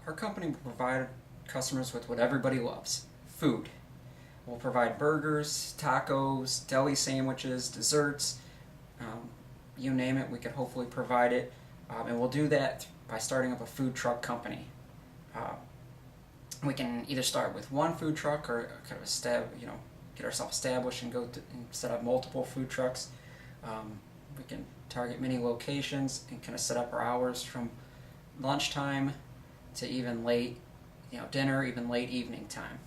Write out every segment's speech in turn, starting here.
Our company will provide customers with what everybody loves, food. We'll provide burgers, tacos, deli sandwiches, desserts, you name it, we can hopefully provide it. And we'll do that by starting up a food truck company. We can either start with one food truck or kind of get ourselves established and and set up multiple food trucks. We can target many locations and kind of set up our hours from lunchtime to even late, dinner, even late evening time.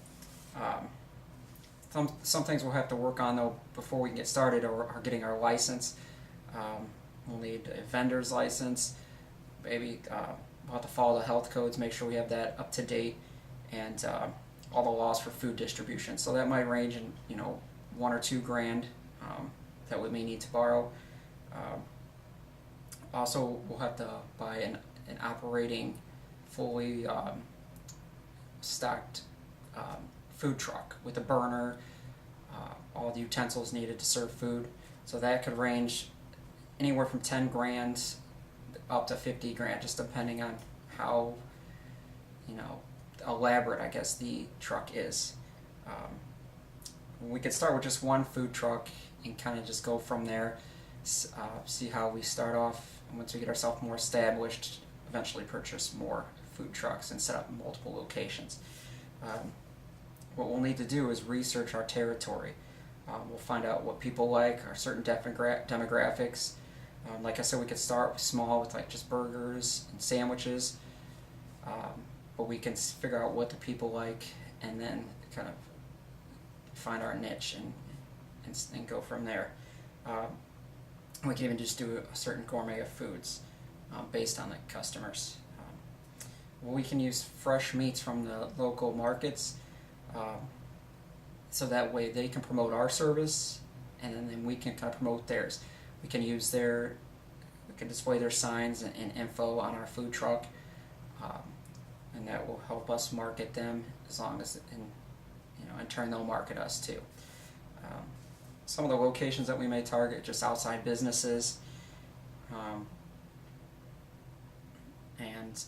Some things we'll have to work on though before we can get started are getting our license. We'll need a vendor's license. Maybe we'll have to follow the health codes, make sure we have that up to date, and all the laws for food distribution. So that might range in $1 or $2 grand that we may need to borrow. Also, we'll have to buy an operating, fully stocked food truck with a burner, all the utensils needed to serve food. So that could range anywhere from 10 grand up to 50 grand, just depending on how elaborate I guess the truck is. We could start with just one food truck and kind of just go from there, see how we start off, and once we get ourselves more established, eventually purchase more food trucks and set up multiple locations. What we'll need to do is research our territory. We'll find out what people like, our certain demographics. Like I said, we could start small with like just burgers and sandwiches, but we can figure out what the people like and then kind of find our niche and go from there. We can even just do a certain gourmet of foods based on the customers. We can use fresh meats from the local markets, so that way they can promote our service, and then we can kind of promote theirs. We can display their signs and info on our food truck, and that will help us market them, as long as in turn they'll market us too. Some of the locations that we may target, just outside businesses, and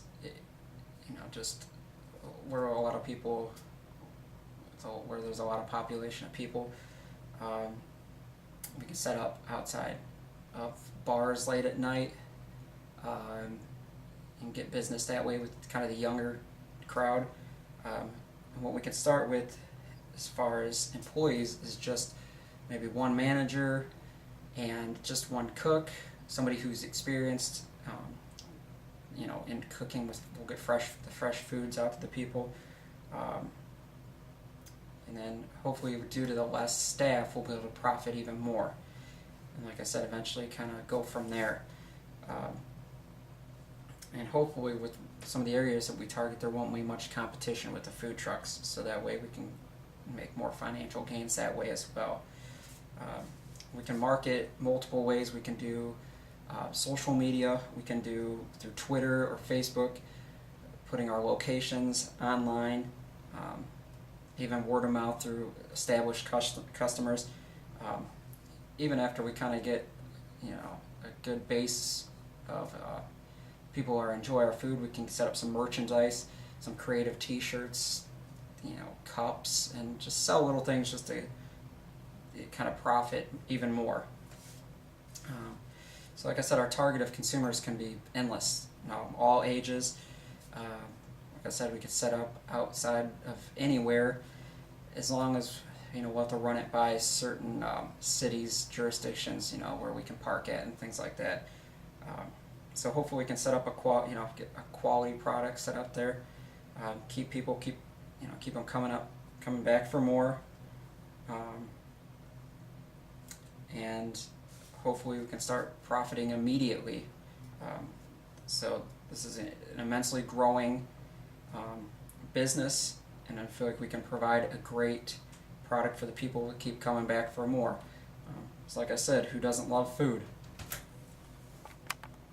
just where a lot of people, where there's a lot of population of people. We can set up outside of bars late at night, and get business that way with kind of the younger crowd. And what we can start with as far as employees is just maybe one manager and just one cook, somebody who's experienced in cooking. We'll get the fresh foods out to the people, and then hopefully due to the less staff we'll be able to profit even more, and like I said, eventually kind of go from there. And hopefully with some of the areas that we target, there won't be much competition with the food trucks, so that way we can make more financial gains that way as well. We can market multiple ways. We can do social media. We can do through Twitter or Facebook, putting our locations online, even word of mouth through established customers. Even after we kind of get a good base of people who enjoy our food, we can set up some merchandise, some creative t-shirts, cups, and just sell little things just to kind of profit even more. So like I said, our target of consumers can be endless, all ages. Like I said, we could set up outside of anywhere, as long as we'll have to run it by certain cities, jurisdictions, where we can park at and things like that. So hopefully we can set up get a quality product set up there. Keep them coming back for more, and hopefully we can start profiting immediately. So this is an immensely growing business, and I feel like we can provide a great product for the people to keep coming back for more. So like I said, who doesn't love food?